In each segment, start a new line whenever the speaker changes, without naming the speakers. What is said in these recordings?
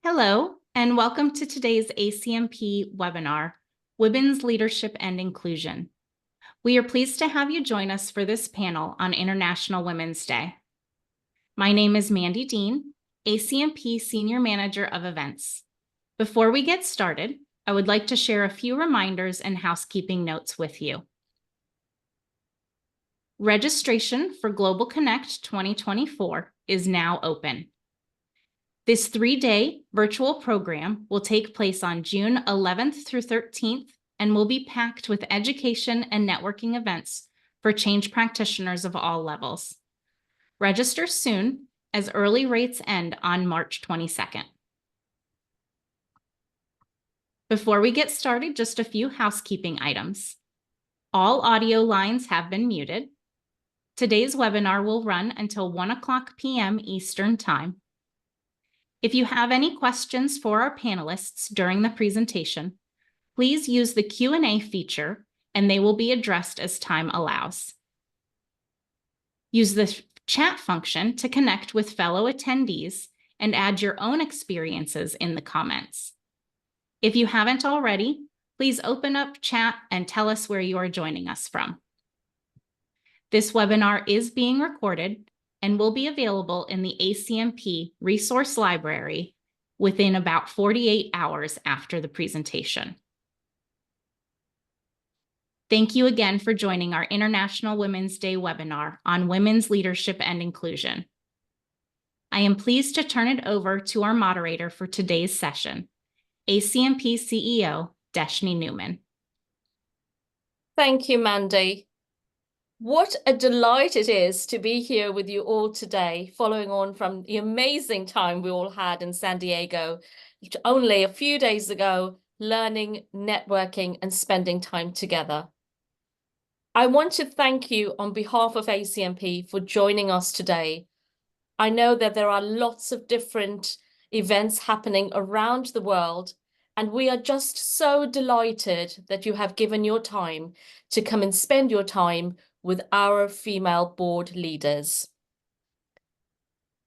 Hello, and welcome to today's ACMP webinar, Women's Leadership and Inclusion. We are pleased to have you join us for this panel on International Women's Day. My name is Mandy Dean, ACMP Senior Manager of Events. Before we get started, I would like to share a few reminders and housekeeping notes with you. Registration for Global Connect 2024 is now open. This 3-day virtual program will take place on June 11th through 13th and will be packed with education and networking events for change practitioners of all levels. Register soon, as early rates end on March 22nd. Before we get started, just a few housekeeping items. All audio lines have been muted. Today's webinar will run until 1:00 p.m. Eastern Time. If you have any questions for our panelists during the presentation, please use the Q&A feature and they will be addressed as time allows. Use the chat function to connect with fellow attendees and add your own experiences in the comments. If you haven't already, please open up chat and tell us where you are joining us from. This webinar is being recorded and will be available in the ACMP resource library within about 48 hours after the presentation. Thank you again for joining our International Women's Day webinar on women's leadership and inclusion. I am pleased to turn it over to our moderator for today's session, ACMP CEO Deshini Newman.
Thank you, Mandy. What a delight it is to be here with you all today, following on from the amazing time we all had in San Diego only a few days ago, learning, networking, and spending time together. I want to thank you on behalf of ACMP for joining us today. I know that there are lots of different events happening around the world, and we are just so delighted that you have given your time to come and spend your time with our female board leaders.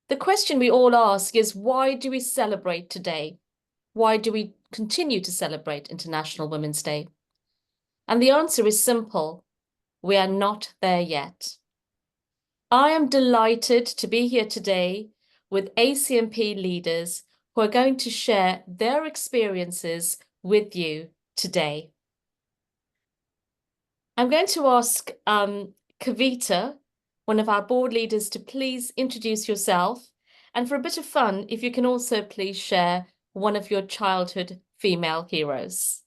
The question we all ask is, why do we celebrate today? Why do we continue to celebrate International Women's Day? And the answer is simple: we are not there yet. I am delighted to be here today with ACMP leaders who are going to share their experiences with you today. I'm going to ask Karvita, one of our board leaders, to please introduce yourself. And for a bit of fun, if you can also please share one of your childhood female heroes.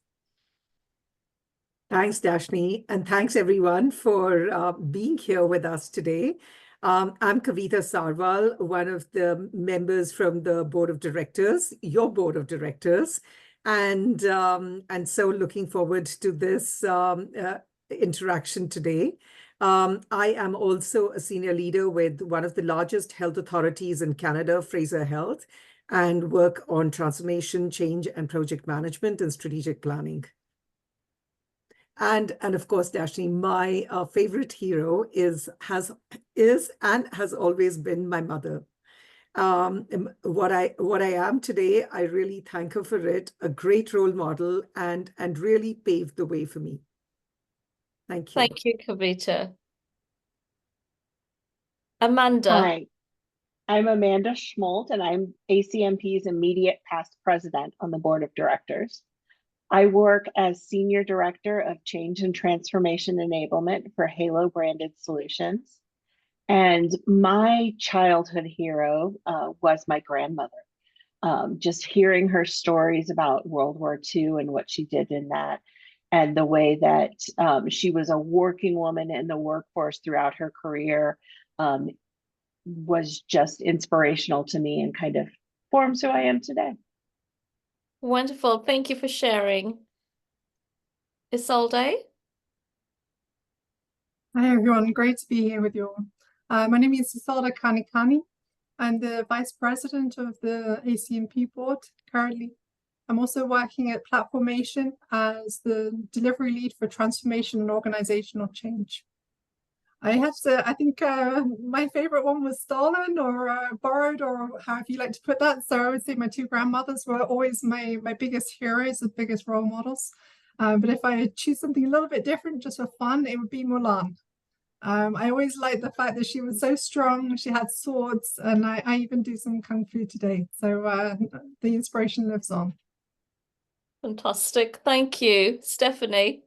Thanks, Deshini, and thanks everyone for being here with us today. I'm Karvita Sarwal, one of the members from the board of directors, your board of directors, and so looking forward to this interaction today. I am also a senior leader with one of the largest health authorities in Canada, Fraser Health, and work on transformation, change, and project management and strategic planning. And of course, Deshini, my favorite hero is and has always been my mother. What I am today, I really thank her for it. A great role model and really paved the way for me. Thank you.
Thank you, Karvita. Amanda.
Hi, I'm Amanda Schmoldt, and I'm ACMP's immediate past president on the board of directors. I work as Senior Director of Change and Transformation Enablement for Halo Branded Solutions. And my childhood hero was my grandmother. Just hearing her stories about World War II and what she did in that, and the way that she was a working woman in the workforce throughout her career was just inspirational to me and kind of forms who I am today.
Wonderful. Thank you for sharing. Isolde?
Hi, everyone. Great to be here with you all. My name is Isolde Kanikani. I'm the Vice President of the ACMP board currently. I'm also working at Platformation as the delivery lead for transformation and organizational change. I think my favorite one was stolen or borrowed, or however you like to put that. So I would say my two grandmothers were always my biggest heroes, the biggest role models. But if I choose something a little bit different just for fun, it would be Mulan. I always liked the fact that she was so strong, she had swords, and I even do some kung fu today. So the inspiration lives on.
Fantastic. Thank you, Stefanie.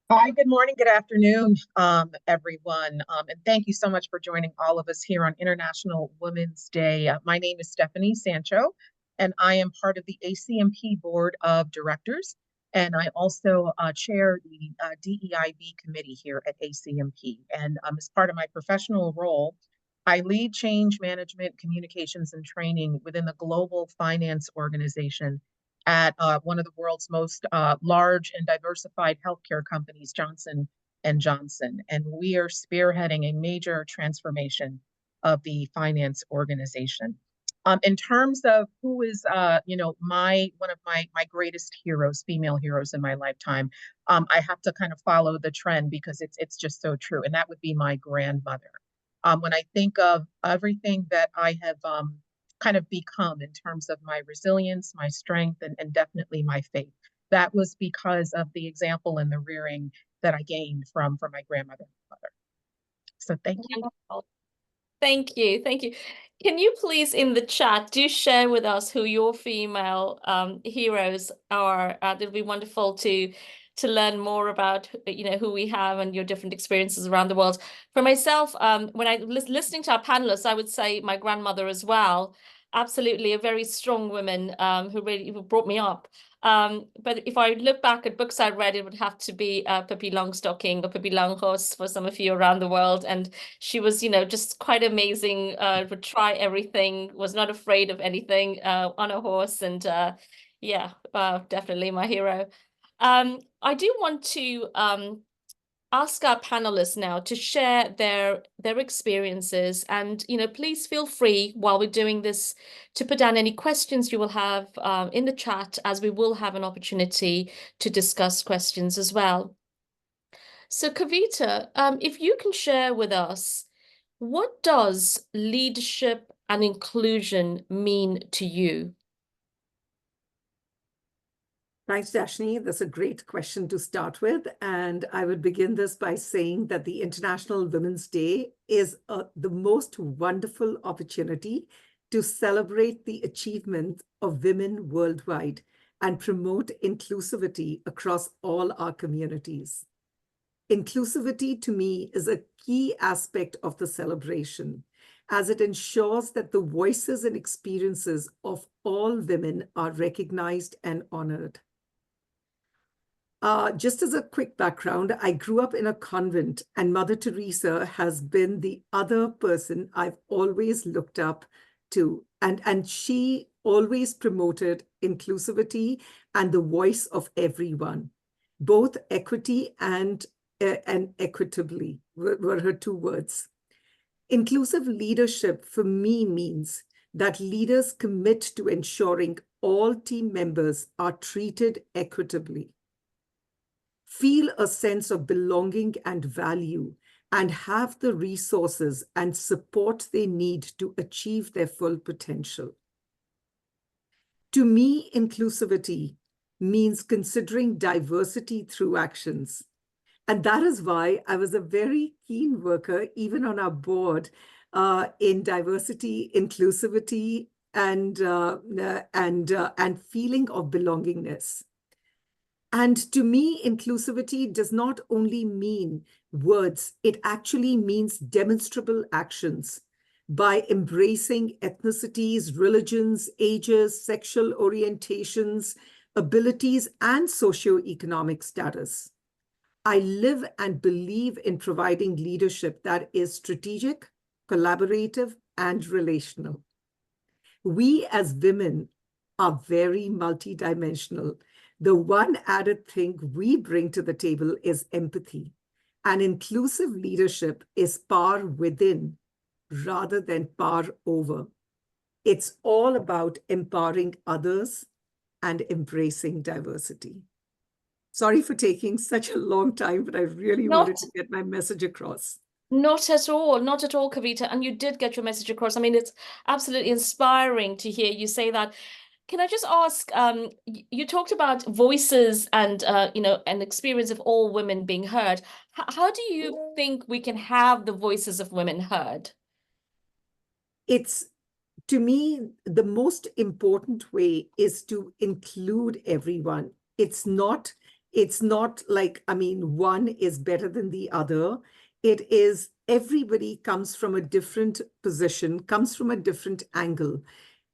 Hi, good morning, good afternoon, everyone. And thank you so much for joining all of us here on International Women's Day. My name is Stefanie Sancho, and I am part of the ACMP Board of Directors. And I also chair the DEIB committee here at ACMP. And as part of my professional role, I lead change management, communications, and training within the global finance organization at one of the world's most large and diversified healthcare companies, Johnson & Johnson. And we are spearheading a major transformation of the finance organization. In terms of who is, one of my greatest heroes, female heroes in my lifetime, I have to kind of follow the trend because it's just so true. And that would be my grandmother. When I think of everything that I have kind of become in terms of my resilience, my strength, and definitely my faith. That was because of the example and the rearing that I gained from my grandmother and mother. So thank you.
Thank you. Thank you. Can you please in the chat do share with us who your female heroes are? It'd be wonderful to learn more about who we have and your different experiences around the world. For myself, when I was listening to our panelists, I would say my grandmother as well. Absolutely a very strong woman who brought me up. But if I look back at books I read, it would have to be Pippi Longstocking or Pippi Longhorse for some of you around the world. And she was, just quite amazing, would try everything, was not afraid of anything on a horse. And definitely my hero. I do want to ask our panelists now to share their experiences, and please feel free while we're doing this to put down any questions you will have in the chat, as we will have an opportunity to discuss questions as well. So Karvita, if you can share with us, what does leadership and inclusion mean to you?
Thanks, Deshini. That's a great question to start with. And I would begin this by saying that the International Women's Day is the most wonderful opportunity to celebrate the achievement of women worldwide and promote inclusivity across all our communities. Inclusivity to me is a key aspect of the celebration, as it ensures that the voices and experiences of all women are recognized and honored. Just as a quick background, I grew up in a convent, and Mother Teresa has been the other person I've always looked up to. And she always promoted inclusivity and the voice of everyone. Both equity and equitably were her two words. Inclusive leadership for me means that leaders commit to ensuring all team members are treated equitably, feel a sense of belonging and value, and have the resources and support they need to achieve their full potential. To me, inclusivity means considering diversity through actions. And that is why I was a very keen worker, even on our board, in diversity, inclusivity, and feeling of belongingness. And to me, inclusivity does not only mean words, it actually means demonstrable actions by embracing ethnicities, religions, ages, sexual orientations, abilities, and socioeconomic status. I live and believe in providing leadership that is strategic, collaborative, and relational. We as women are very multidimensional. The one added thing we bring to the table is empathy. And inclusive leadership is power within rather than power over. It's all about empowering others and embracing diversity. Sorry for taking such a long time, but I really wanted to get my message across.
Not at all, not at all, Karvita. And you did get your message across. I mean, it's absolutely inspiring to hear you say that. Can I just ask, you talked about voices and, an experience of all women being heard. How do you think we can have the voices of women heard?
It's, to me, the most important way is to include everyone. It's not like, I mean, one is better than the other. It is everybody comes from a different position, comes from a different angle,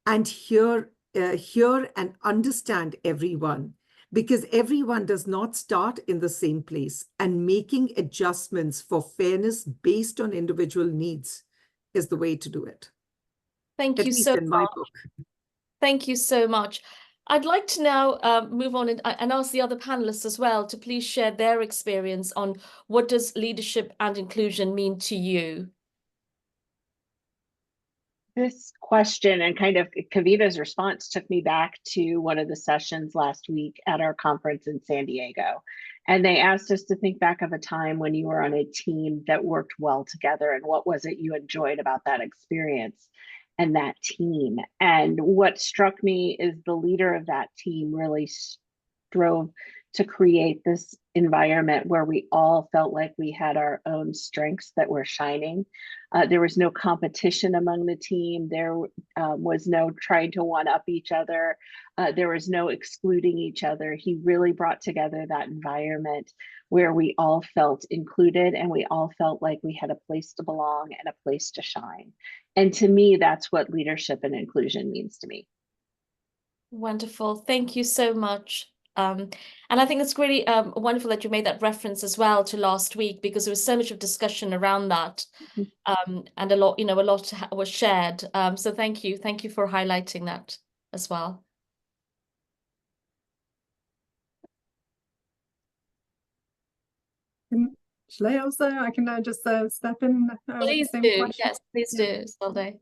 and hear and understand everyone, because everyone does not start in the same place, and making adjustments for fairness based on individual needs is the way to do it.
Thank
At
you
least
so
in my
much.
book.
Thank you so much. I'd like to now move on and ask the other panelists as well to please share their experience on what does leadership and inclusion mean to you?
This question and kind of Kavita's response took me back to one of the sessions last week at our conference in San Diego. And they asked us to think back of a time when you were on a team that worked well together, and what was it you enjoyed about that experience and that team. And what struck me is the leader of that team really strove to create this environment where we all felt like we had our own strengths that were shining. There was no competition among the team. There was no trying to one-up each other. There was no excluding each other. He really brought together that environment where we all felt included and we all felt like we had a place to belong and a place to shine. And to me, that's what leadership and inclusion means to me.
Wonderful. Thank you so much. And I think it's really wonderful that you made that reference as well to last week, because there was so much of discussion around that, and a lot was shared. So thank you for highlighting that as well.
Shall I also? I can just step in.
Please do. Yes, please do, Isolde.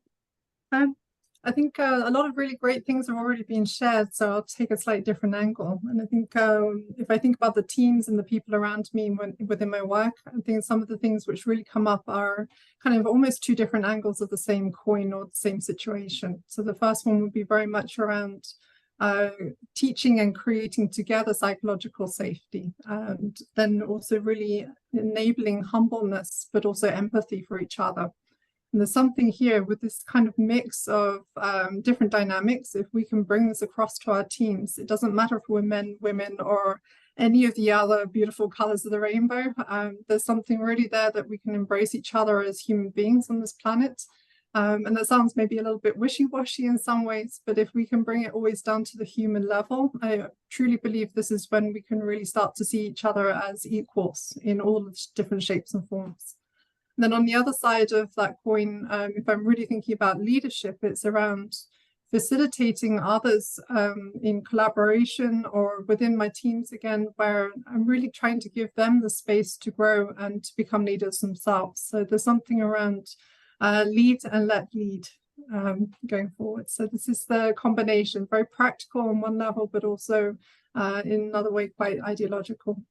I think a lot of really great things have already been shared, so I'll take a slightly different angle. And I think if I think about the teams and the people around me within my work, I think some of the things which really come up are kind of almost two different angles of the same coin or the same situation. So the first one would be very much around teaching and creating together psychological safety, and then also really enabling humbleness, but also empathy for each other. And there's something here with this kind of mix of different dynamics. If we can bring this across to our teams, it doesn't matter if we're men, women, or any of the other beautiful colors of the rainbow. There's something really there that we can embrace each other as human beings on this planet. And that sounds maybe a little bit wishy-washy in some ways, but if we can bring it always down to the human level, I truly believe this is when we can really start to see each other as equals in all the different shapes and forms. And then on the other side of that coin, if I'm really thinking about leadership, it's around facilitating others in collaboration or within my teams again, where I'm really trying to give them the space to grow and to become leaders themselves. So there's something around lead and let lead going forward. So this is the combination, very practical on one level, but also in another way quite ideological.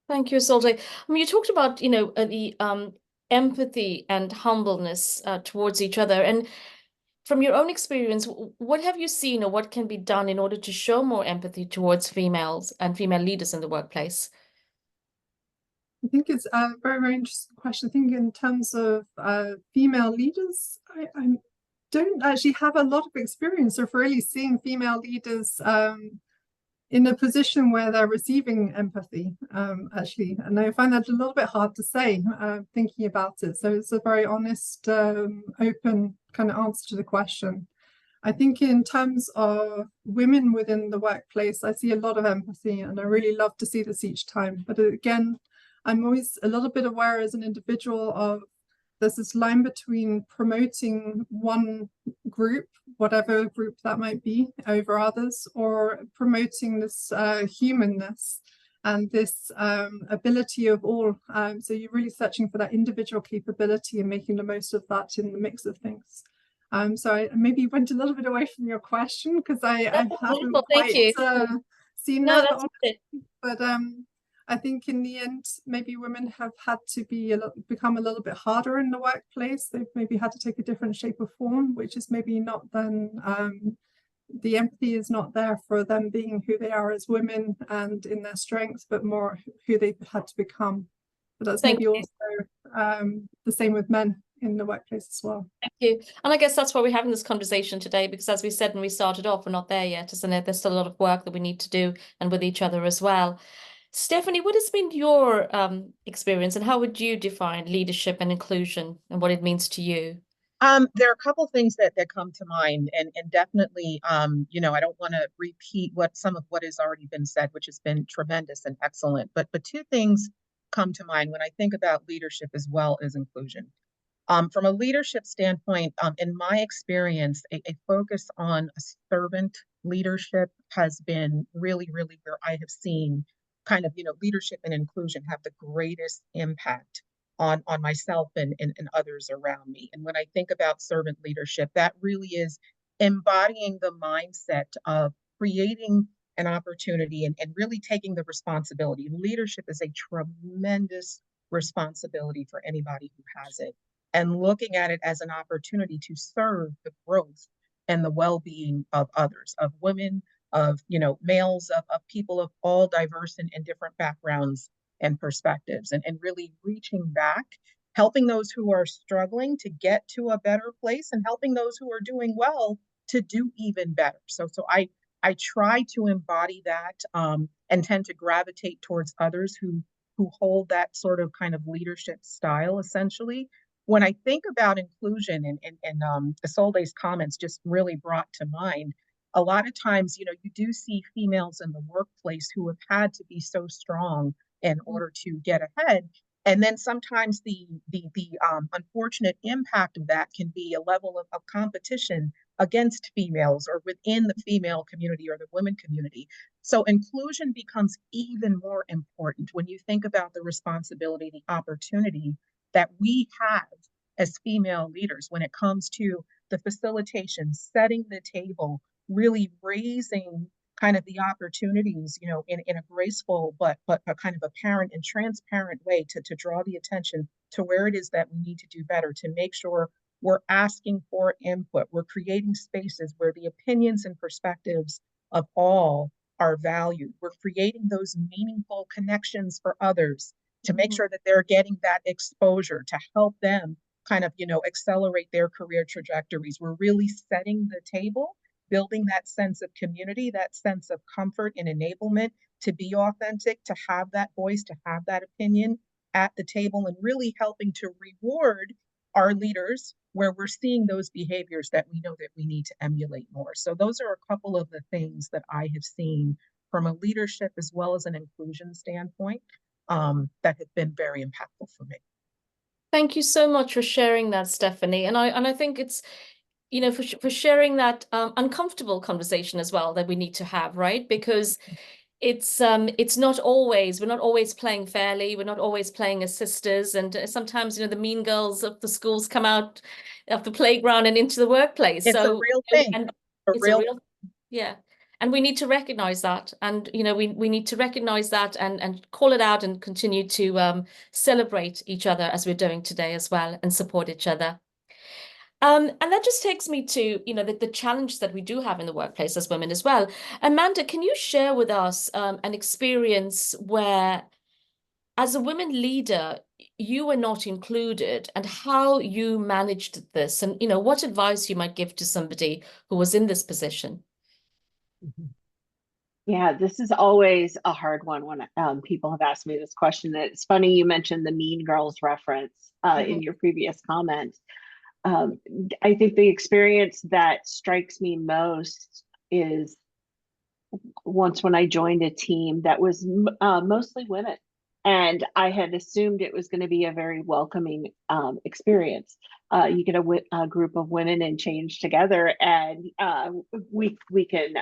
Thank you, Isolde. I mean, you talked about, the empathy and humbleness towards each other. And from your own experience, what have you seen or what can be done in order to show more empathy towards females and female leaders in the workplace?
I think it's a very, very interesting question. I think in terms of female leaders, I don't actually have a lot of experience of really seeing female leaders in a position where they're receiving empathy, actually. And I find that a little bit hard to say, thinking about it. So it's a very honest, open kind of answer to the question. I think in terms of women within the workplace, I see a lot of empathy, and I really love to see this each time. But again, I'm always a little bit aware as an individual of there's this line between promoting one group, whatever group that might be, over others, or promoting this humanness and this ability of all. So you're really searching for that individual capability and making the most of that in the mix of things. So I maybe went a little bit away from your question because I haven't quite seen that. But I think in the end, maybe women have had to become a little bit harder in the workplace. They've maybe had to take a different shape or form, which is maybe not then, the empathy is not there for them being who they are as women and in their strengths, but more who they've had to become. But that's maybe also the same with men in the workplace as well.
Thank you. And I guess that's why we're having this conversation today, because as we said when we started off, we're not there yet, isn't it? There's still a lot of work that we need to do, and with each other as well. Stefanie, what has been your experience, and how would you define leadership and inclusion and what it means to you?
There are a couple things that come to mind, and definitely, you know, I don't want to repeat some of what has already been said, which has been tremendous and excellent. But two things come to mind when I think about leadership as well as inclusion. From a leadership standpoint, in my experience, a focus on a servant leadership has been really, really where I have seen kind of, you know, leadership and inclusion have the greatest impact on myself and others around me. And when I think about servant leadership, that really is embodying the mindset of creating an opportunity and really taking the responsibility. Leadership is a tremendous responsibility for anybody who has it, and looking at it as an opportunity to serve the growth and the well-being of others, of women, of, you know, males, of people of all diverse and different backgrounds and perspectives, and really reaching back, helping those who are struggling to get to a better place, and helping those who are doing well to do even better. So I try to embody that, and tend to gravitate towards others who hold that sort of kind of leadership style, essentially. When I think about inclusion, and Isolde's comments just really brought to mind, a lot of times, you know, you do see females in the workplace who have had to be so strong in order to get ahead. And then sometimes the unfortunate impact of that can be a level of competition against females or within the female community or the women community. So inclusion becomes even more important when you think about the responsibility, the opportunity that we have as female leaders when it comes to the facilitation, setting the table, really raising kind of the opportunities, you know, in a graceful but a kind of apparent and transparent way to draw the attention to where it is that we need to do better, to make sure we're asking for input, we're creating spaces where the opinions and perspectives of all are valued, we're creating those meaningful connections for others to make sure that they're getting that exposure to help them kind of, you know, accelerate their career trajectories. We're really setting the table, building that sense of community, that sense of comfort and enablement to be authentic, to have that voice, to have that opinion at the table, and really helping to reward our leaders where we're seeing those behaviors that we know that we need to emulate more. So those are a couple of the things that I have seen from a leadership as well as an inclusion standpoint, that have been very impactful for me.
Thank you so much for sharing that, Stefanie. And I think it's, you know, for sharing that uncomfortable conversation as well that we need to have, right? Because it's not always, we're not always playing fairly, we're not always playing as sisters, and sometimes, you know, the mean girls of the schools come out of the playground and into the workplace.
It's
So
a real thing.
and it's a real, yeah. And we need to recognize that, and you know, we need to recognize that and call it out and continue to celebrate each other as we're doing today as well, and support each other. And that just takes me to, you know, the challenge that we do have in the workplace as women as well. Amanda, can you share with us an experience where, as a women leader, you were not included, and how you managed this, and, you know, what advice you might give to somebody who was in this position?
Yeah, this is always a hard one when people have asked me this question. It's funny you mentioned the Mean Girls reference in your previous comment. I think the experience that strikes me most is once when I joined a team that was mostly women, and I had assumed it was going to be a very welcoming experience. You get a group of women and change together, and we can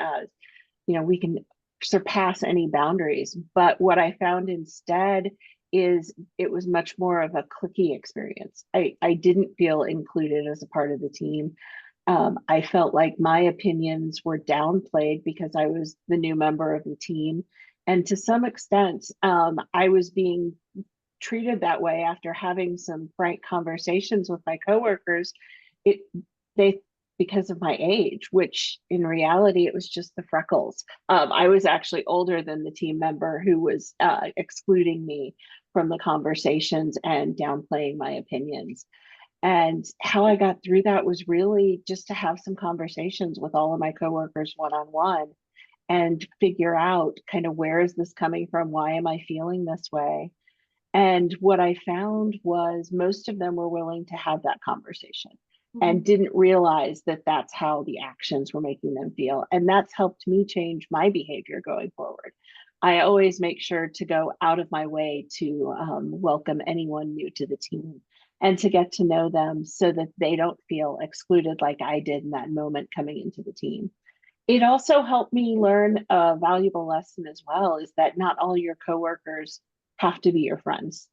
you know, we can surpass any boundaries. But what I found instead is it was much more of a cliquey experience. I didn't feel included as a part of the team. I felt like my opinions were downplayed because I was the new member of the team. And to some extent, I was being treated that way after having some frank conversations with my coworkers. They because of my age, which in reality, it was just the freckles. I was actually older than the team member who was excluding me from the conversations and downplaying my opinions. And how I got through that was really just to have some conversations with all of my coworkers one-on-one and figure out kind of where is this coming from? Why am I feeling this way? And what I found was most of them were willing to have that conversation and didn't realize that that's how the actions were making them feel. And that's helped me change my behavior going forward. I always make sure to go out of my way to welcome anyone new to the team and to get to know them so that they don't feel excluded like I did in that moment coming into the team. It also helped me learn a valuable lesson as well, is that not all your coworkers have to be your friends.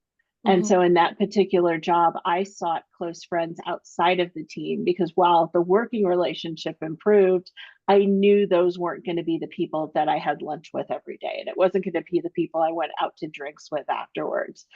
And so in that particular job, I sought close friends outside of the team because while the working relationship improved, I knew those weren't going to be the people that I had lunch with every day. And it wasn't going to be the people I went out to drinks with afterwards.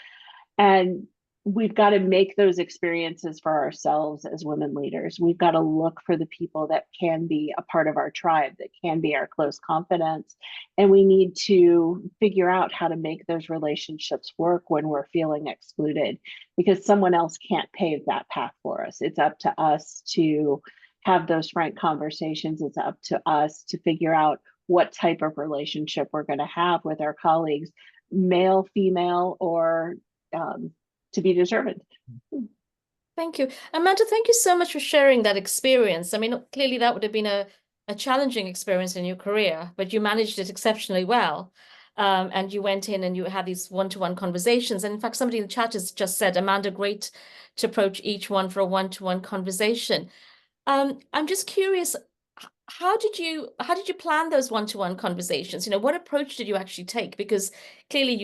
And we've got to make those experiences for ourselves as women leaders. We've got to look for the people that can be a part of our tribe, that can be our close confidants. And we need to figure out how to make those relationships work when we're feeling excluded, because someone else can't pave that path for us. It's up to us to have those frank conversations. It's up to us to figure out what type of relationship we're going to have with our colleagues, male, female, or to be determined.
Thank you. Amanda, thank you so much for sharing that experience. I mean, clearly that would have been a challenging experience in your career, but you managed it exceptionally well. And you went in and you had these one-to-one conversations. And in fact, somebody in the chat has just said, Amanda, great to approach each one for a one-to-one conversation. I'm just curious, how did you plan those one-to-one conversations? You know, what approach did you actually take? Because clearly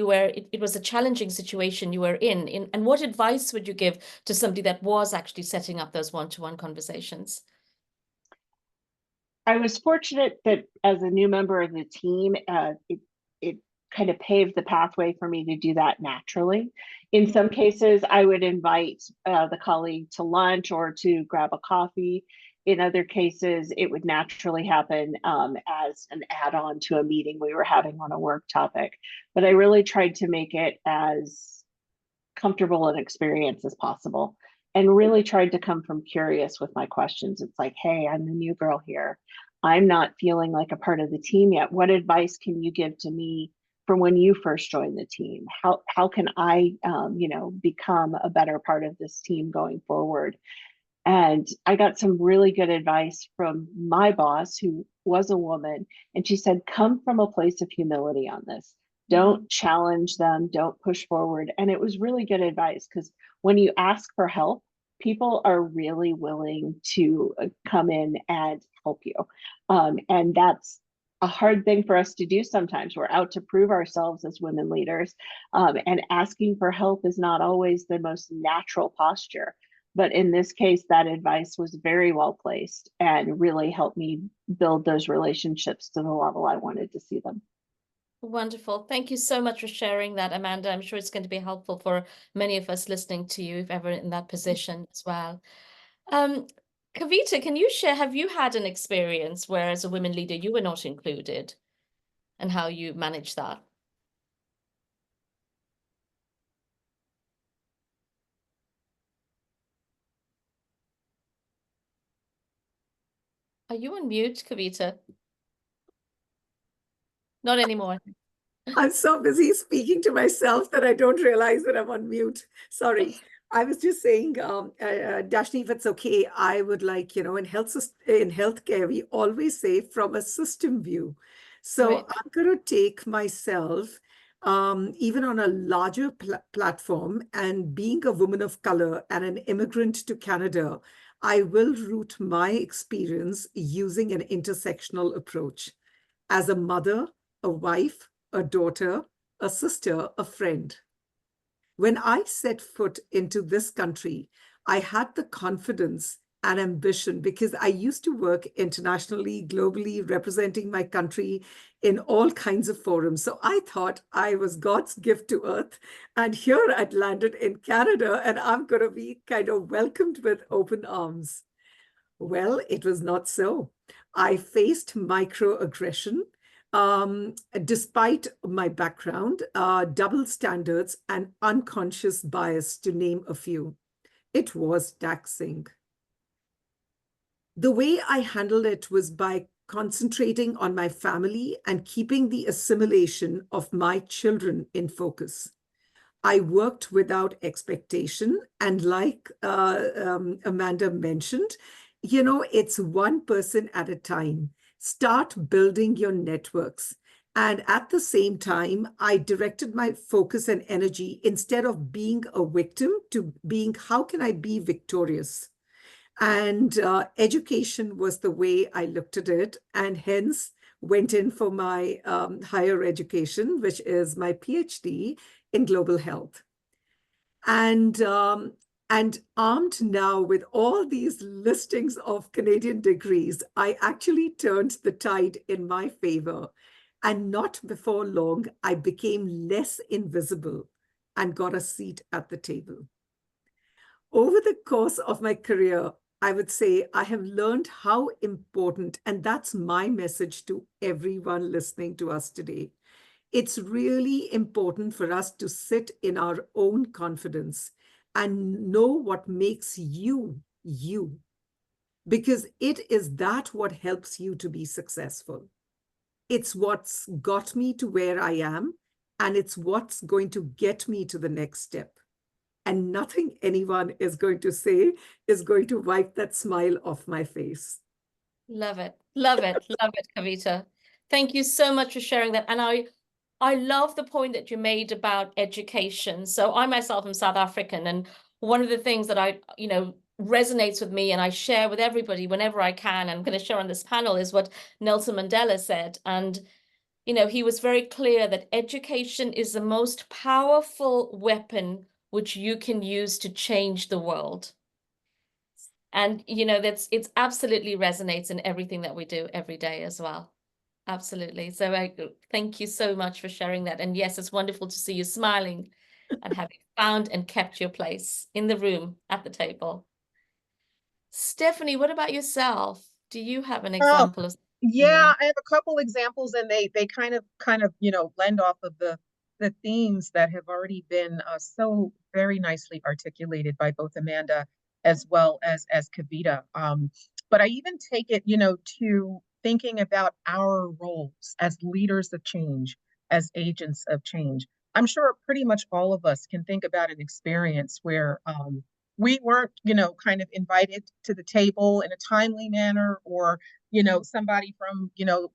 it was a challenging situation you were in. And what advice would you give to somebody that was actually setting up those one-to-one conversations?
I was fortunate that as a new member of the team, it kind of paved the pathway for me to do that naturally. In some cases, I would invite the colleague to lunch or to grab a coffee. In other cases, it would naturally happen as an add-on to a meeting we were having on a work topic. But I really tried to make it as comfortable an experience as possible and really tried to come from curious with my questions. It's like, hey, I'm the new girl here. I'm not feeling like a part of the team yet. What advice can you give to me from when you first joined the team? How can I, become a better part of this team going forward? And I got some really good advice from my boss, who was a woman, and she said, come from a place of humility on this. Don't challenge them, don't push forward. And it was really good advice, because when you ask for help, people are really willing to come in and help you. And that's a hard thing for us to do sometimes. We're out to prove ourselves as women leaders, and asking for help is not always the most natural posture. But in this case, that advice was very well placed and really helped me build those relationships to the level I wanted to see them.
Wonderful. Thank you so much for sharing that, Amanda. I'm sure it's going to be helpful for many of us listening to you, if ever in that position as well. Karvita, can you share, have you had an experience where as a women leader, you were not included, and how you managed that? Are you on mute, Karvita? Not anymore.
I'm so busy speaking to myself that I don't realize that I'm on mute. Sorry. I was just saying, Dashni, if it's okay, I would like, in healthcare, we always say from a system view. So
Right.
I'm going to take myself, even on a larger platform, and being a woman of color and an immigrant to Canada, I will root my experience using an intersectional approach. As a mother, a wife, a daughter, a sister, a friend. When I set foot into this country, I had the confidence and ambition, because I used to work internationally, globally, representing my country in all kinds of forums. So I thought I was God's gift to Earth. And here I'd landed in Canada, and I'm going to be kind of welcomed with open arms. Well, it was not so. I faced microaggression, despite my background, double standards, and unconscious bias, to name a few. It was taxing. The way I handled it was by concentrating on my family and keeping the assimilation of my children in focus. I worked without expectation. And like Amanda mentioned, it's one person at a time. Start building your networks. And at the same time, I directed my focus and energy, instead of being a victim, to being, how can I be victorious? And education was the way I looked at it, and hence went in for my higher education, which is my PhD in global health. And armed now with all these listings of Canadian degrees, I actually turned the tide in my favor. And not before long, I became less invisible and got a seat at the table. Over the course of my career, I would say I have learned how important, and that's my message to everyone listening to us today. It's really important for us to sit in our own confidence and know what makes you, you, because it is that what helps you to be successful. It's what's got me to where I am, and it's what's going to get me to the next step. And nothing anyone is going to say is going to wipe that smile off my face.
Love it. Love it. Love it, Karvita. Thank you so much for sharing that. And I love the point that you made about education. So I myself am South African, and one of the things that resonates with me and I share with everybody whenever I can, and I'm going to share on this panel, is what Nelson Mandela said. And, he was very clear that education is the most powerful weapon which you can use to change the world. And, it's absolutely resonates in everything that we do every day as well. Absolutely. So I thank you so much for sharing that. And yes, it's wonderful to see you smiling and having found and kept your place in the room at the table. Stefanie, what about yourself? Do you have an example of?
Yeah, I have a couple examples, and they kind of lend off of the themes that have already been so very nicely articulated by both Amanda as well as Karvita. But I even take it, to thinking about our roles as leaders of change, as agents of change. I'm sure pretty much all of us can think about an experience where we weren't, kind of invited to the table in a timely manner, or somebody from,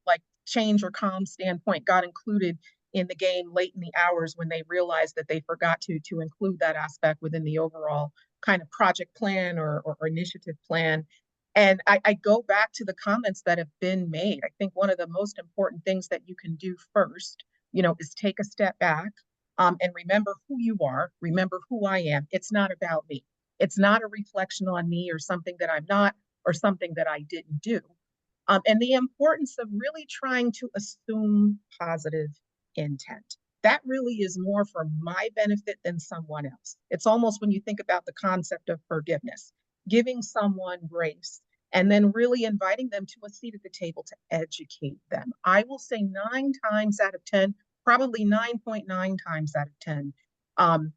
like change or comm standpoint got included in the game late in the hours when they realized that they forgot to include that aspect within the overall kind of project plan or initiative plan. And I go back to the comments that have been made. I think one of the most important things that you can do first, is take a step back and remember who you are, remember who I am. It's not about me. It's not a reflection on me or something that I'm not or something that I didn't do. And the importance of really trying to assume positive intent. That really is more for my benefit than someone else. It's almost when you think about the concept of forgiveness, giving someone grace, and then really inviting them to a seat at the table to educate them. I will say 9 times out of 10, probably 9.9 times out of 10,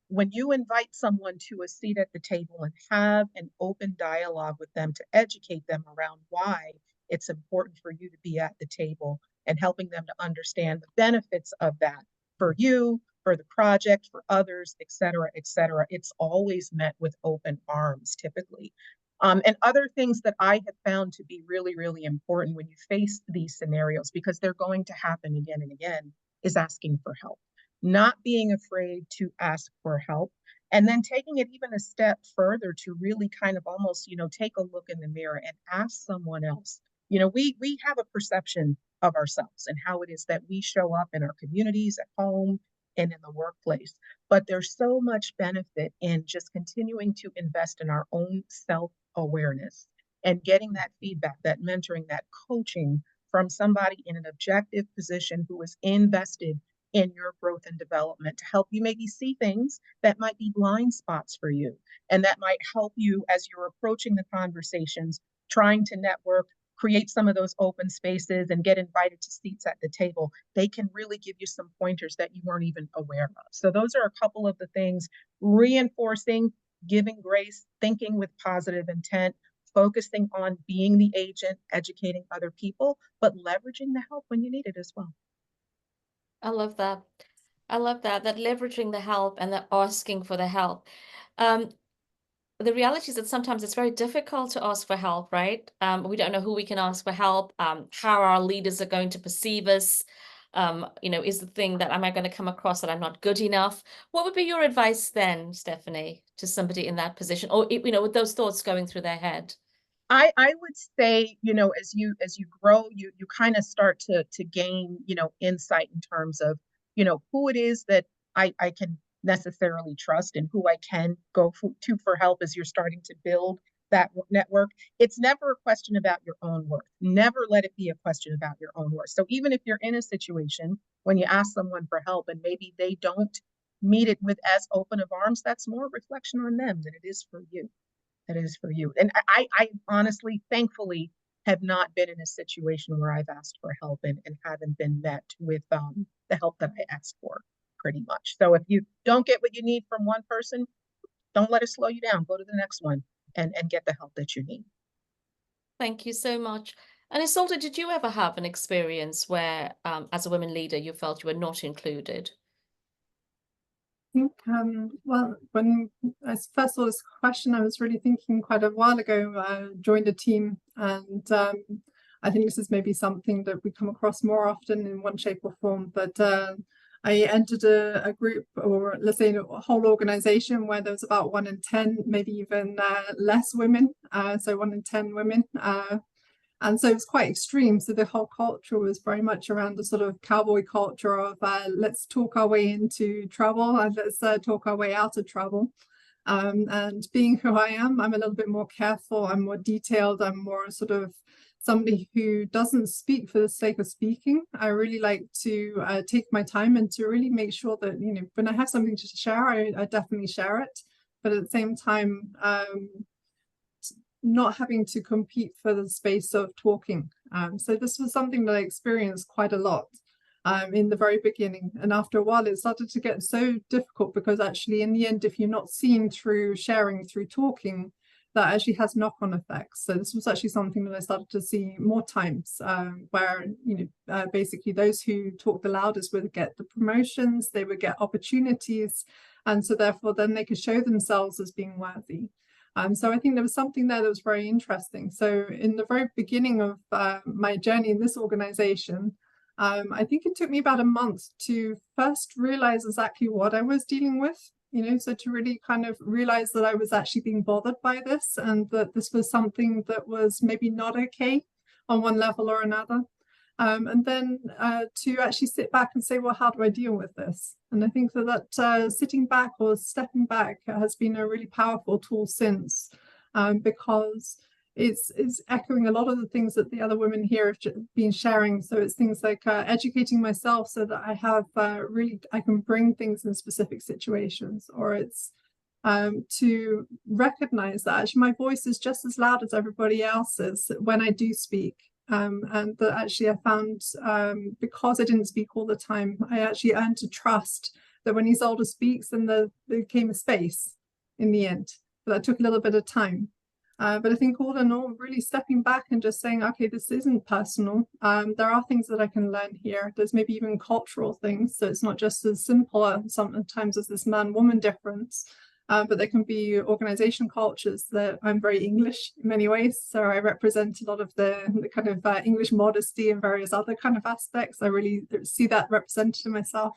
when you invite someone to a seat at the table and have an open dialogue with them to educate them around why it's important for you to be at the table and helping them to understand the benefits of that for you, for the project, for others, et cetera, it's always met with open arms typically. And other things that I have found to be really, really important when you face these scenarios, because they're going to happen again and again, is asking for help. Not being afraid to ask for help, and then taking it even a step further to really kind of almost, take a look in the mirror and ask someone else. We have a perception of ourselves and how it is that we show up in our communities, at home, and in the workplace. But there's so much benefit in just continuing to invest in our own self-awareness and getting that feedback, that mentoring, that coaching from somebody in an objective position who is invested in your growth and development to help you maybe see things that might be blind spots for you. And that might help you as you're approaching the conversations, trying to network, create some of those open spaces and get invited to seats at the table. They can really give you some pointers that you weren't even aware of. So those are a couple of the things: reinforcing, giving grace, thinking with positive intent, focusing on being the agent, educating other people, but leveraging the help when you need it as well.
I love that. I love that leveraging the help and the asking for the help. The reality is that sometimes it's very difficult to ask for help, right? We don't know who we can ask for help, how our leaders are going to perceive us. Is the thing that, am I going to come across that I'm not good enough? What would be your advice then, Stefanie, to somebody in that position, or, with those thoughts going through their head?
I would say, as you grow, you kind of start to gain, insight in terms of, who it is that I can necessarily trust and who I can go to for help as you're starting to build that network. It's never a question about your own worth. Never let it be a question about your own worth. So even if you're in a situation when you ask someone for help and maybe they don't meet it with as open of arms, that's more a reflection on them than it is for you. That is for you. And I honestly, thankfully, have not been in a situation where I've asked for help and haven't been met with the help that I asked for, pretty much. So if you don't get what you need from one person, don't let it slow you down. Go to the next one and get the help that you need.
Thank you so much. And Isolde, did you ever have an experience where, as a women leader, you felt you were not included?
I think, well, when I first saw this question, I was really thinking quite a while ago. I joined a team, and I think this is maybe something that we come across more often in one shape or form. But I entered a group, or let's say a whole organization, where there was about 1 in 10, maybe even less women. So 1 in 10 women. And so it was quite extreme. So the whole culture was very much around the sort of cowboy culture of let's talk our way into trouble and let's talk our way out of trouble. And being who I am, I'm a little bit more careful, I'm more detailed, I'm more sort of somebody who doesn't speak for the sake of speaking. I really like to take my time and to really make sure that, when I have something to share, I definitely share it. But at the same time, not having to compete for the space of talking. So this was something that I experienced quite a lot in the very beginning. And after a while, it started to get so difficult because actually, in the end, if you're not seen through sharing, through talking, that actually has knock-on effects. So this was actually something that I started to see more times where, basically those who talk the loudest would get the promotions, they would get opportunities. And so therefore, then they could show themselves as being worthy. So I think there was something there that was very interesting. So in the very beginning of my journey in this organization, I think it took me about a month to first realize exactly what I was dealing with, so to really kind of realize that I was actually being bothered by this and that this was something that was maybe not okay on one level or another. And then to actually sit back and say, well, how do I deal with this? And I think that sitting back or stepping back has been a really powerful tool since, because it's echoing a lot of the things that the other women here have been sharing. So it's things like educating myself so that I have I can bring things in specific situations, or it's to recognize that actually my voice is just as loud as everybody else's when I do speak. And that actually I found, because I didn't speak all the time, I actually earned to trust that when Isolde speaks, then there came a space in the end. But that took a little bit of time. But I think all in all, really stepping back and just saying, okay, this isn't personal. There are things that I can learn here. There's maybe even cultural things. So it's not just as simple sometimes as this man-woman difference. But there can be organization cultures that I'm very English in many ways. So I represent a lot of the kind of English modesty and various other kind of aspects. I really see that represented in myself.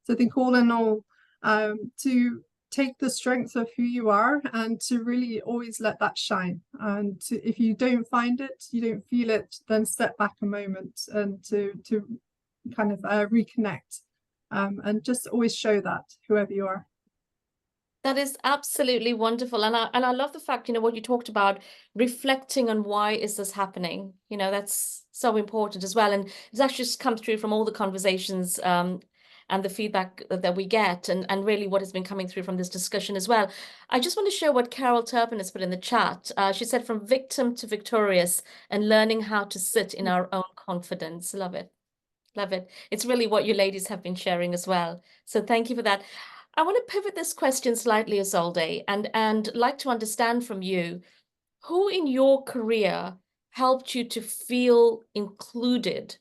So I think all in all, to take the strength of who you are and to really always let that shine. And if you don't find it, you don't feel it, then step back a moment and to kind of reconnect and just always show that, whoever you are.
That is absolutely wonderful. And I love the fact, what you talked about, reflecting on why is this happening. That's so important as well. And it's actually just come through from all the conversations and the feedback that we get, and really what has been coming through from this discussion as well. I just want to share what Carol Turpin has put in the chat. She said, from victim to victorious and learning how to sit in our own confidence. Love it. Love it. It's really what you ladies have been sharing as well. So thank you for that. I want to pivot this question slightly, Isolde, and like to understand from you, who in your career helped you to feel included,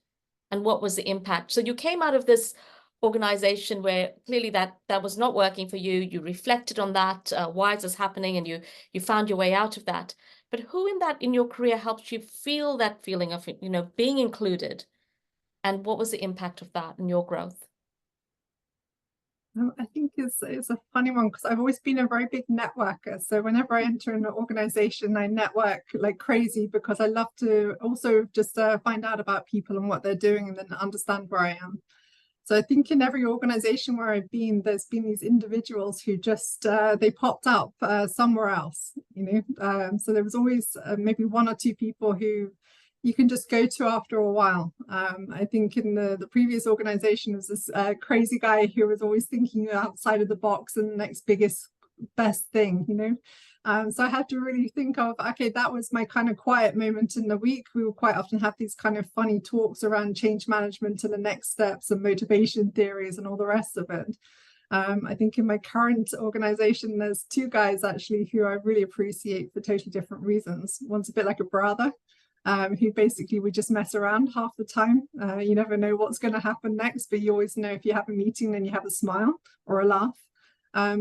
and what was the impact? So you came out of this organization where clearly that was not working for you. You reflected on that, why is this happening, and you found your way out of that. But who in your career helped you feel that feeling of being included, and what was the impact of that in your growth?
I think it's a funny one, because I've always been a very big networker. So whenever I enter an organization, I network like crazy, because I love to also just find out about people and what they're doing, and then understand where I am. So I think in every organization where I've been, there's been these individuals who just they popped up somewhere else, so there was always maybe one or two people who you can just go to after a while. I think in the previous organization was this crazy guy who was always thinking outside of the box and the next biggest, best thing, so I had to really think of, okay, that was my kind of quiet moment in the week. We will quite often have these kind of funny talks around change management and the next steps and motivation theories and all the rest of it. I think in my current organization, there's two guys actually who I really appreciate for totally different reasons. One's a bit like a brother, who basically we just mess around half the time. You never know what's going to happen next, but you always know if you have a meeting, then you have a smile or a laugh.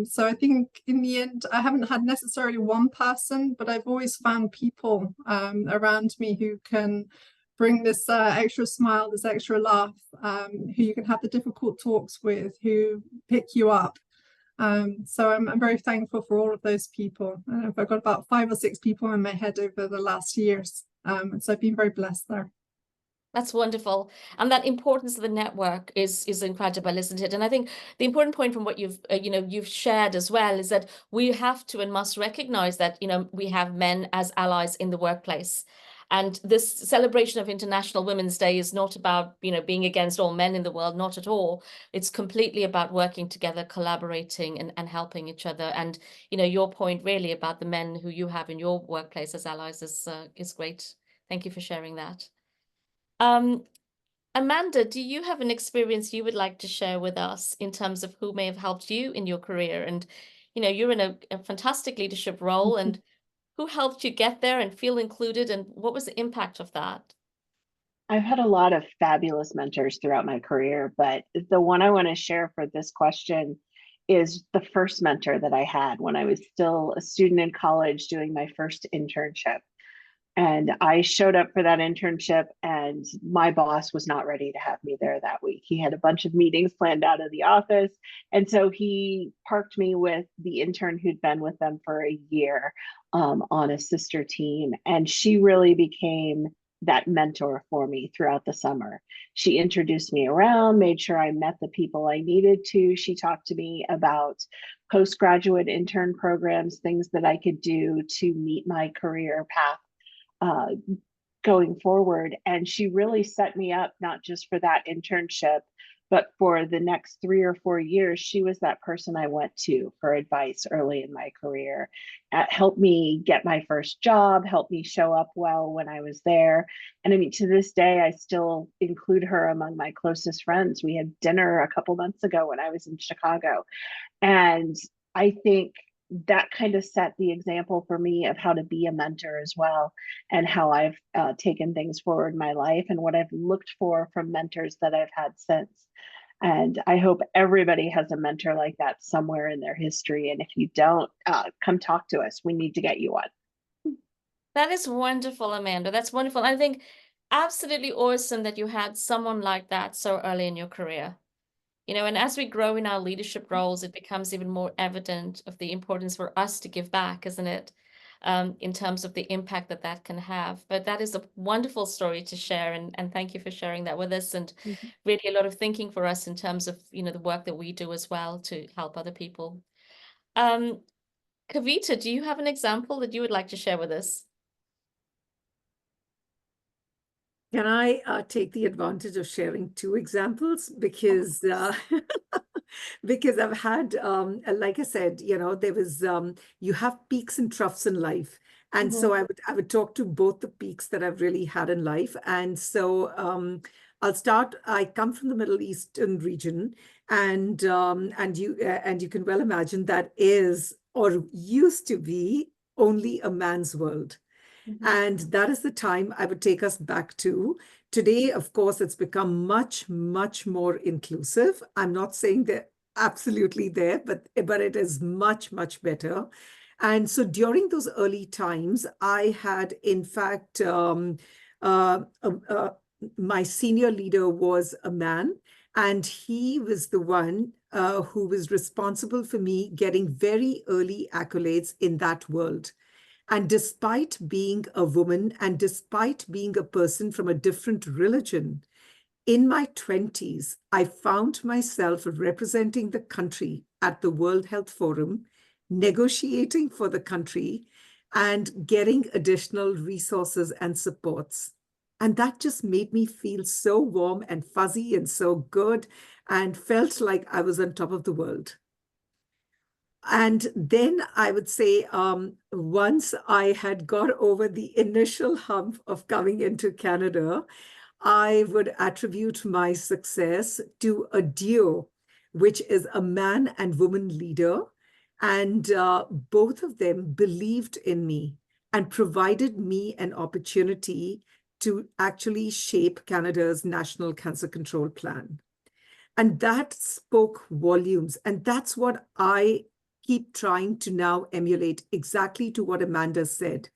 So I think in the end, I haven't had necessarily one person, but I've always found people around me who can bring this extra smile, this extra laugh, who you can have the difficult talks with, who pick you up. So I'm very thankful for all of those people. I've got about 5 or 6 people in my head over the last years. So I've been very blessed there.
That's wonderful. And that importance of the network is incredible, isn't it? And I think the important point from what you've shared as well is that we have to and must recognize that, we have men as allies in the workplace. And this celebration of International Women's Day is not about, being against all men in the world, not at all. It's completely about working together, collaborating and helping each other. And, your point really about the men who you have in your workplace as allies is great. Thank you for sharing that. Amanda, do you have an experience you would like to share with us in terms of who may have helped you in your career? And, you're in a fantastic leadership role, and who helped you get there and feel included, and what was the impact of that?
I've had a lot of fabulous mentors throughout my career, but the one I want to share for this question is the first mentor that I had when I was still a student in college doing my first internship. And I showed up for that internship, and my boss was not ready to have me there that week. He had a bunch of meetings planned out of the office. And so he parked me with the intern who'd been with them for a year on a sister team. And she really became that mentor for me throughout the summer. She introduced me around, made sure I met the people I needed to. She talked to me about postgraduate intern programs, things that I could do to meet my career path going forward. And she really set me up not just for that internship, but for the next 3 or 4 years. She was that person I went to for advice early in my career. Helped me get my first job, helped me show up well when I was there. And I mean, to this day, I still include her among my closest friends. We had dinner a couple months ago when I was in Chicago. And I think that kind of set the example for me of how to be a mentor as well, and how I've taken things forward in my life and what I've looked for from mentors that I've had since. And I hope everybody has a mentor like that somewhere in their history. And if you don't, come talk to us. We need to get you one.
That is wonderful, Amanda. That's wonderful. I think absolutely awesome that you had someone like that so early in your career. And as we grow in our leadership roles, it becomes even more evident of the importance for us to give back, isn't it? In terms of the impact that can have. But that is a wonderful story to share. And thank you for sharing that with us. And really a lot of thinking for us in terms of, the work that we do as well to help other people. Karvita, do you have an example that you would like to share with us?
Can I take the advantage of sharing two examples? Because because I've had, like I said, there was you have peaks and troughs in life, and so I would talk to both the peaks that I've really had in life. And so I'll start. I come from the Middle Eastern region, and you can well imagine that is or used to be only a man's world. And that is the time I would take us back to. Today, of course, it's become much, much more inclusive. I'm not saying they're absolutely there, but it is much, much better. And so during those early times, I had, in fact, my senior leader was a man, and he was the one who was responsible for me getting very early accolades in that world. And despite being a woman and despite being a person from a different religion, in my 20s, I found myself representing the country at the World Health Forum, negotiating for the country, and getting additional resources and supports. And that just made me feel so warm and fuzzy and so good, and felt like I was on top of the world. And then I would say once I had got over the initial hump of coming into Canada, I would attribute my success to a duo, which is a man and woman leader. And both of them believed in me and provided me an opportunity to actually shape Canada's National Cancer Control Plan. And that spoke volumes. And that's what I keep trying to now emulate, exactly to what Amanda said.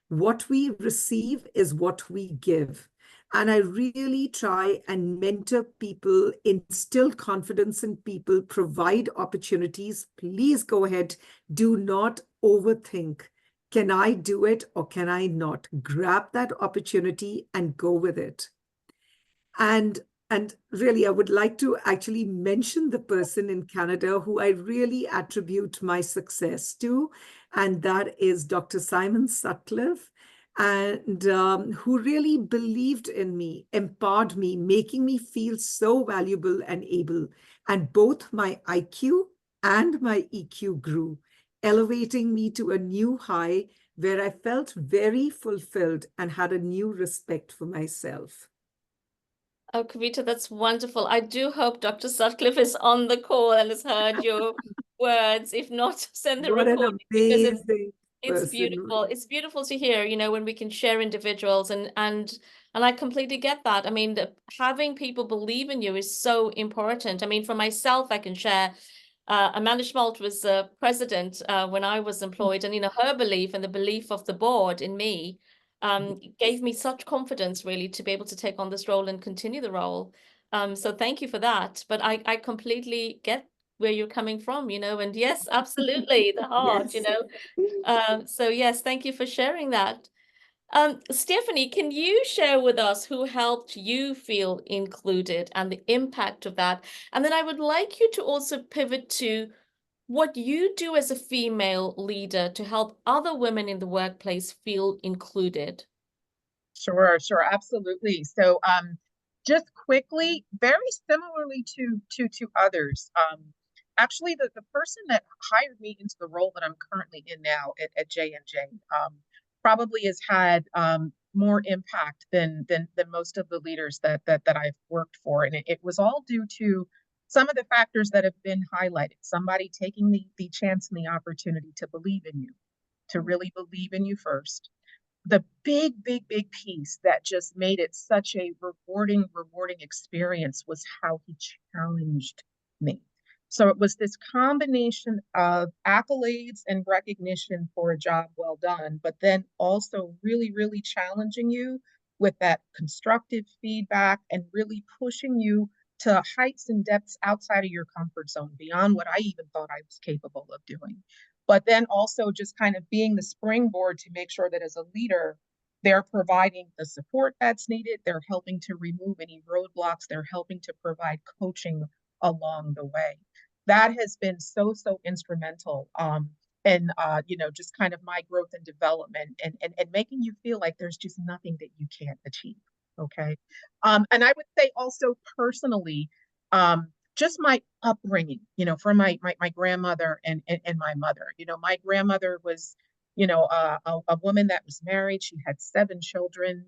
What we receive is what we give. And I really try and mentor people, instill confidence in people, provide opportunities. Please go ahead. Do not overthink. Can I do it or can I not? Grab that opportunity and go with it. And really, I would like to actually mention the person in Canada who I really attribute my success to, and that is Dr. Simon Sutcliffe, and who really believed in me, empowered me, making me feel so valuable and able. And both my IQ and my EQ grew, elevating me to a new high where I felt very fulfilled and had a new respect for myself.
Oh, Karvita, that's wonderful. I do hope Dr. Sutcliffe is on the call and has heard your words. If not, send the
What an
recording, because
amazing
it's
person.
beautiful. It's beautiful to hear, when we can share individuals, and I completely get that. I mean, having people believe in you is so important. I mean, for myself, I can share. Amanda Schmoldt was president when I was employed, and her belief and the belief of the board in me gave me such confidence, really, to be able to take on this role and continue the role. So thank you for that. But I completely get where you're coming from, and yes, absolutely, the heart,
Yes.
So yes, thank you for sharing that. Stefanie, can you share with us who helped you feel included and the impact of that? And then I would like you to also pivot to what you do as a female leader to help other women in the workplace feel included.
Sure, absolutely. So just quickly, very similarly to others, actually the person that hired me into the role that I'm currently in now at J&J probably has had more impact than most of the leaders that I've worked for. And it was all due to some of the factors that have been highlighted. Somebody taking the chance and the opportunity to believe in you, to really believe in you first. The big piece that just made it such a rewarding experience was how he challenged me. So it was this combination of accolades and recognition for a job well done, but then also really challenging you with that constructive feedback and really pushing you to heights and depths outside of your comfort zone, beyond what I even thought I was capable of doing. But then also just kind of being the springboard to make sure that as a leader, they're providing the support that's needed. They're helping to remove any roadblocks. They're helping to provide coaching along the way. that has been so instrumental in just kind of my growth and development, and making you feel like there's just nothing that you can't achieve. Okay. And I would say also personally, just my upbringing, from my grandmother and my mother. My grandmother was, a woman that was married. She had 7 children.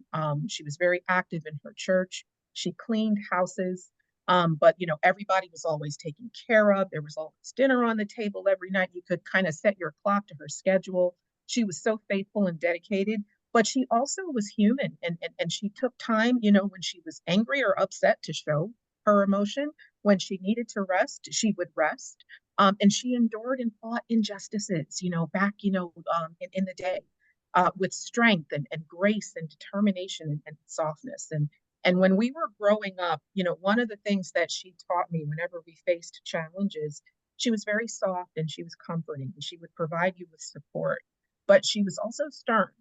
She was very active in her church. She cleaned houses. But everybody was always taken care of. There was always dinner on the table every night. You could kind of set your clock to her schedule. She was so faithful and dedicated, but she also was human, and she took time, when she was angry or upset, to show her emotion. When she needed to rest, she would rest. And she endured and fought injustices, back, in the day, with strength and grace and determination and softness. And when we were growing up, one of the things that she taught me whenever we faced challenges, she was very soft and she was comforting, and she would provide you with support. But she was also stern,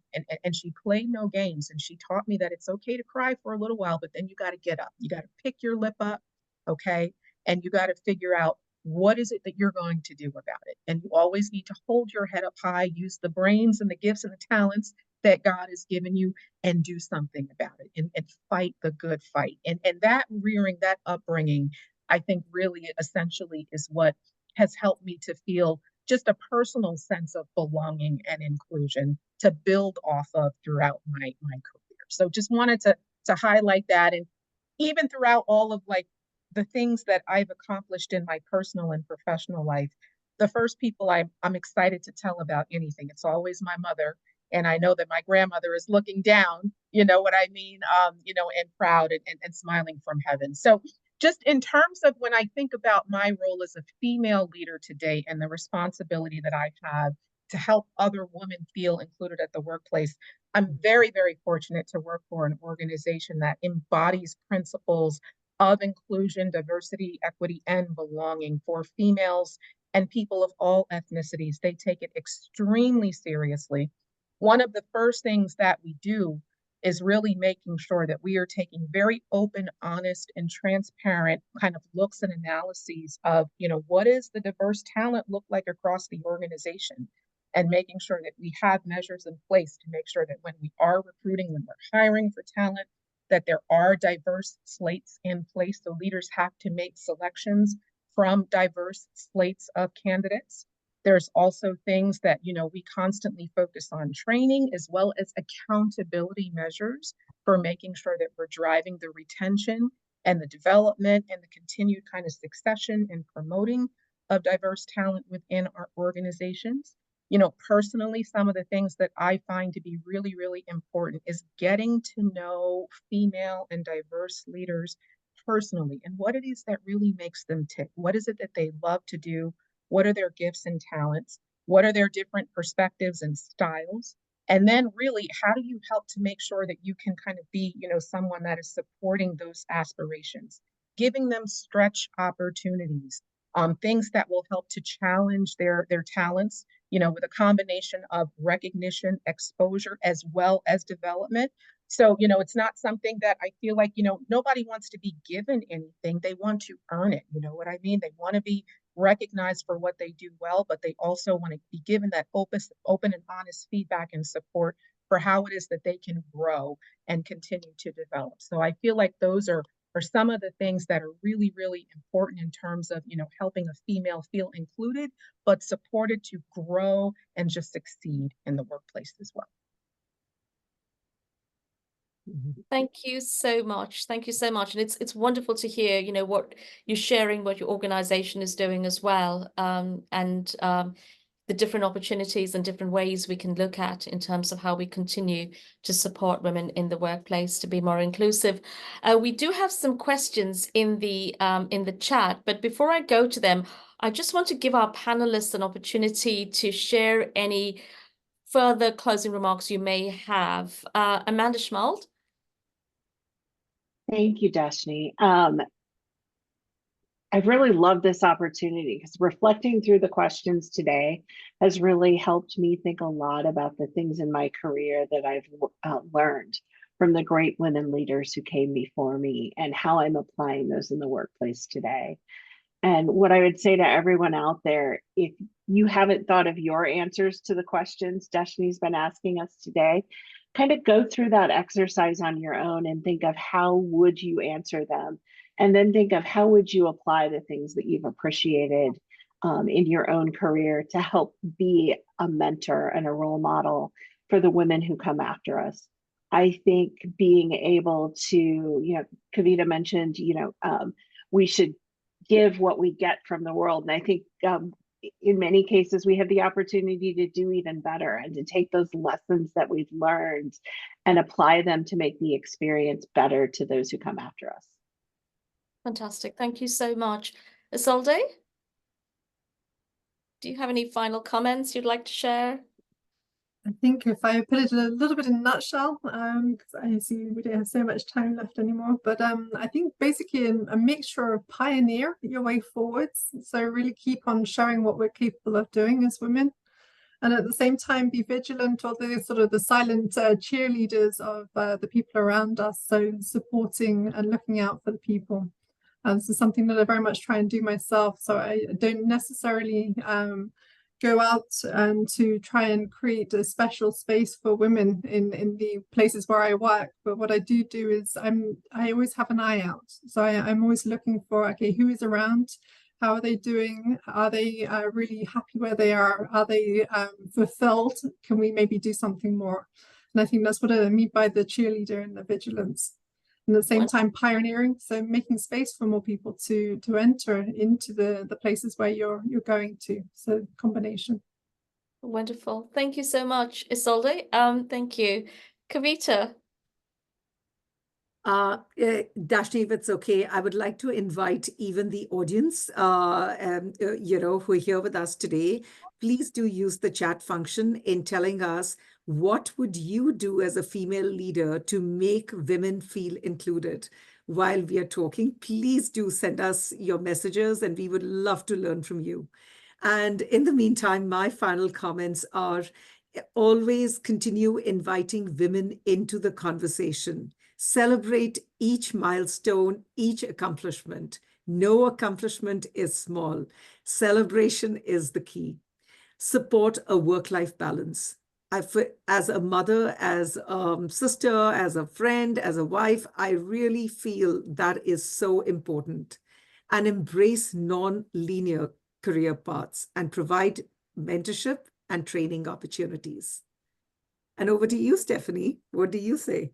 and she played no games. And she taught me that it's okay to cry for a little while, but then you got to get up. You got to pick your lip up, okay? And you got to figure out, what is it that you're going to do about it? And you always need to hold your head up high, use the brains and the gifts and the talents that God has given you, and do something about it, and fight the good fight. And that rearing, that upbringing, I think really essentially is what has helped me to feel just a personal sense of belonging and inclusion to build off of throughout my career. So just wanted to highlight that. And even throughout all of the things that I've accomplished in my personal and professional life, the first people I'm excited to tell about anything, it's always my mother. And I know that my grandmother is looking down, you know what I mean, and proud and smiling from heaven. So just in terms of when I think about my role as a female leader today and the responsibility that I have to help other women feel included at the workplace, I'm very, very fortunate to work for an organization that embodies principles of inclusion, diversity, equity, and belonging for females and people of all ethnicities. They take it extremely seriously. One of the first things that we do is really making sure that we are taking very open, honest, and transparent kind of looks and analyses of, what does the diverse talent look like across the organization, and making sure that we have measures in place to make sure that when we are recruiting, when we're hiring for talent, that there are diverse slates in place. So leaders have to make selections from diverse slates of candidates. There's also things that, we constantly focus on training, as well as accountability measures for making sure that we're driving the retention and the development and the continued kind of succession and promoting of diverse talent within our organizations. Personally, some of the things that I find to be really, really important is getting to know female and diverse leaders personally, and what it is that really makes them tick. What is it that they love to do? What are their gifts and talents? What are their different perspectives and styles? And then really, how do you help to make sure that you can kind of be, someone that is supporting those aspirations, giving them stretch opportunities, things that will help to challenge their talents, with a combination of recognition, exposure, as well as development. So, it's not something that I feel like, nobody wants to be given anything. They want to earn it. You know what I mean? They want to be recognized for what they do well, but they also want to be given that open and honest feedback and support for how it is that they can grow and continue to develop. So I feel like those are some of the things that are really, really important in terms of, helping a female feel included, but supported to grow and just succeed in the workplace as well.
Thank you so much. Thank you so much. And it's wonderful to hear, what you're sharing, what your organization is doing as well, and the different opportunities and different ways we can look at in terms of how we continue to support women in the workplace to be more inclusive. We do have some questions in the chat, but before I go to them, I just want to give our panelists an opportunity to share any further closing remarks you may have. Amanda Schmoldt.
Thank you, Deshini. I've really loved this opportunity because reflecting through the questions today has really helped me think a lot about the things in my career that I've learned from the great women leaders who came before me and how I'm applying those in the workplace today. And what I would say to everyone out there, if you haven't thought of your answers to the questions Deshini's been asking us today, kind of go through that exercise on your own and think of how would you answer them? And then think of how would you apply the things that you've appreciated in your own career to help be a mentor and a role model for the women who come after us. I think being able to, Kavita mentioned, we should give what we get from the world. And I think in many cases, we have the opportunity to do even better and to take those lessons that we've learned and apply them to make the experience better to those who come after us.
Fantastic. Thank you so much. Isolde, do you have any final comments you'd like to share?
I think if I put it a little bit in a nutshell, because I see we don't have so much time left anymore, but I think basically a mixture of pioneer your way forwards. So really keep on showing what we're capable of doing as women. And at the same time, be vigilant of the sort of the silent cheerleaders of the people around us. So supporting and looking out for the people. This is something that I very much try and do myself. So I don't necessarily go out and to try and create a special space for women in the places where I work. But what I do is I always have an eye out. So I'm always looking for, okay, who is around? How are they doing? Are they really happy where they are? Are they fulfilled? Can we maybe do something more? And I think that's what I mean by the cheerleader and the vigilance. And at the same time, pioneering, so making space for more people to enter into the places where you're going to. So combination.
Wonderful. Thank you so much, Isolde. Thank you. Karvita.
Dashni, if it's okay, I would like to invite even the audience, who are here with us today. Please do use the chat function in telling us what would you do as a female leader to make women feel included. While we are talking, please do send us your messages and we would love to learn from you. And in the meantime, my final comments are always continue inviting women into the conversation. Celebrate each milestone, each accomplishment. No accomplishment is small. Celebration is the key. Support a work-life balance. As a mother, as a sister, as a friend, as a wife, I really feel that is so important. And embrace non-linear career paths and provide mentorship and training opportunities. And over to you, Stefanie. What do you say?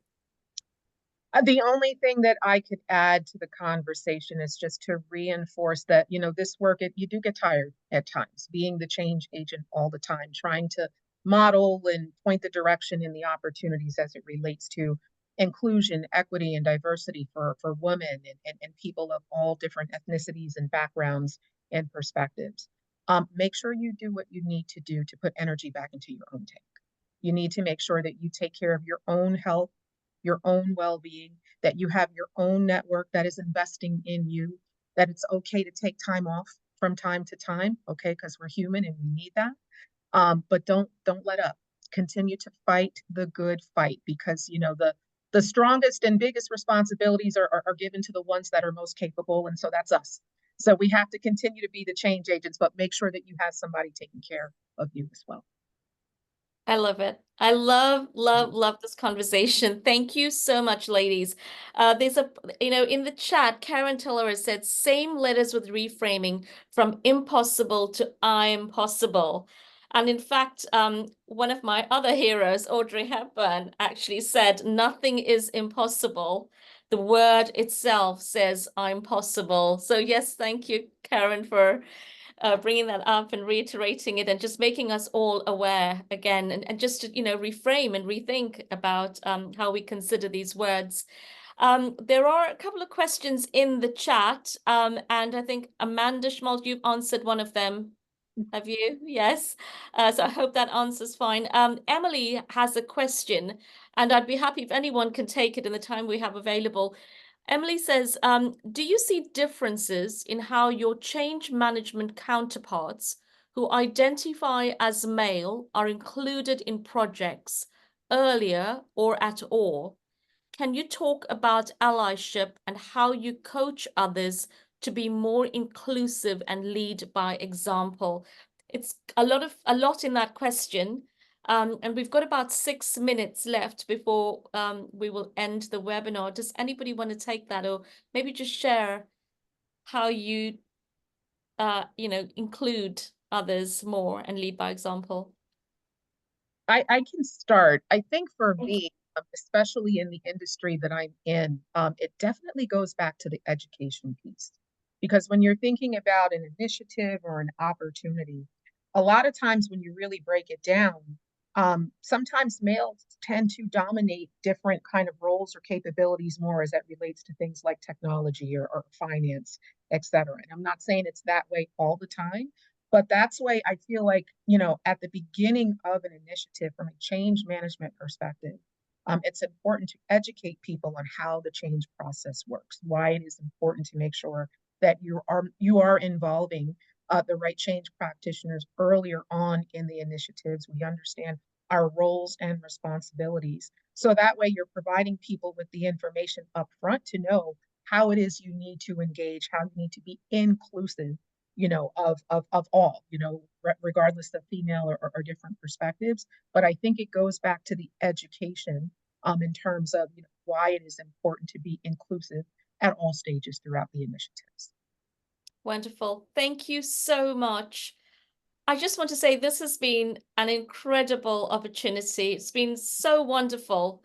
The only thing that I could add to the conversation is just to reinforce that, this work, you do get tired at times, being the change agent all the time, trying to model and point the direction and the opportunities as it relates to inclusion, equity, and diversity for women and people of all different ethnicities and backgrounds and perspectives. Make sure you do what you need to do to put energy back into your own tank. You need to make sure that you take care of your own health, your own well-being, that you have your own network that is investing in you, that it's okay to take time off from time to time, okay, because we're human and we need that. But don't let up. Continue to fight the good fight, because the strongest and biggest responsibilities are given to the ones that are most capable, and so that's us. So we have to continue to be the change agents, but make sure that you have somebody taking care of you as well.
I love it. I love this conversation. Thank you so much, ladies. There's in the chat, Karen Tiller has said, same letters with reframing from impossible to I'm possible. And in fact, one of my other heroes, Audrey Hepburn, actually said, nothing is impossible. The word itself says I'm possible. So yes, thank you, Karen, for bringing that up and reiterating it and just making us all aware again and just to, reframe and rethink about how we consider these words. There are a couple of questions in the chat and I think Amanda Schmoldt, you've answered one of them. Have you? Yes. So I hope that answers fine. Emily has a question and I'd be happy if anyone can take it in the time we have available. Emily says, do you see differences in how your change management counterparts who identify as male are included in projects earlier or at all? Can you talk about allyship and how you coach others to be more inclusive and lead by example? It's a lot in that question. And we've got about 6 minutes left before we will end the webinar. Does anybody want to take that, or maybe just share how you, include others more and lead by example?
I can start. I think for me, especially in the industry that I'm in, it definitely goes back to the education piece. Because when you're thinking about an initiative or an opportunity, a lot of times when you really break it down, sometimes males tend to dominate different kind of roles or capabilities more as that relates to things like technology or finance, et cetera. And I'm not saying it's that way all the time, but that's why I feel like, at the beginning of an initiative from a change management perspective, it's important to educate people on how the change process works, why it is important to make sure that you are involving the right change practitioners earlier on in the initiatives. We understand our roles and responsibilities. So that way you're providing people with the information up front to know how it is you need to engage, how you need to be inclusive, of all, regardless of female or different perspectives. But I think it goes back to the education in terms of why it is important to be inclusive at all stages throughout the initiatives.
Wonderful. Thank you so much. I just want to say this has been an incredible opportunity. It's been so wonderful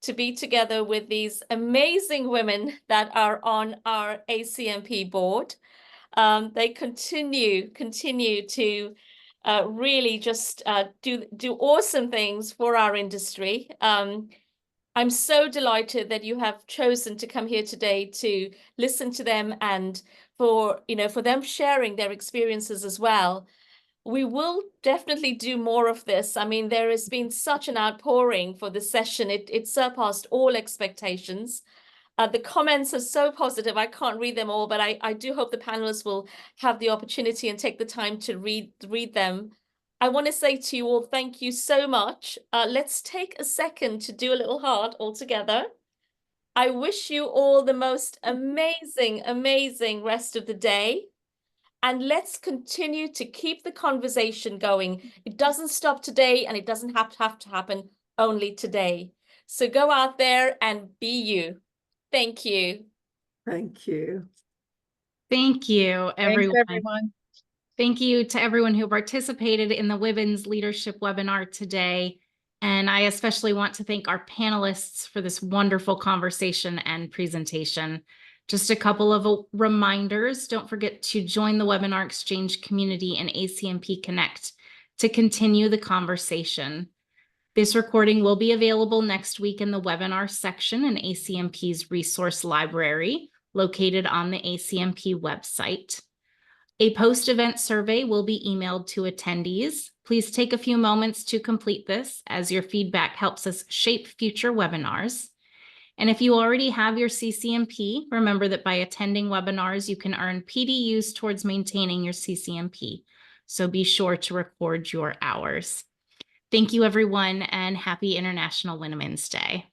to be together with these amazing women that are on our ACMP board. They continue to really just do awesome things for our industry. I'm so delighted that you have chosen to come here today to listen to them and for them sharing their experiences as well. We will definitely do more of this. I mean, there has been such an outpouring for this session. It surpassed all expectations. The comments are so positive. I can't read them all, but I do hope the panelists will have the opportunity and take the time to read them. I want to say to you all, thank you so much. Let's take a second to do a little heart all together. I wish you all the most amazing, amazing rest of the day. And let's continue to keep the conversation going. It doesn't stop today, and it doesn't have to happen only today. So go out there and be you. Thank you.
Thank you.
Thank you, everyone.
Thanks, everyone.
Thank you to everyone who participated in the Women's Leadership webinar today. And I especially want to thank our panelists for this wonderful conversation and presentation. Just a couple of reminders. Don't forget to join the webinar exchange community and ACMP Connect to continue the conversation. This recording will be available next week in the webinar section in ACMP's resource library located on the ACMP website. A post-event survey will be emailed to attendees. Please take a few moments to complete this, as your feedback helps us shape future webinars. And if you already have your CCMP, remember that by attending webinars, you can earn PDUs towards maintaining your CCMP. So be sure to record your hours. Thank you, everyone, and happy International Women's Day.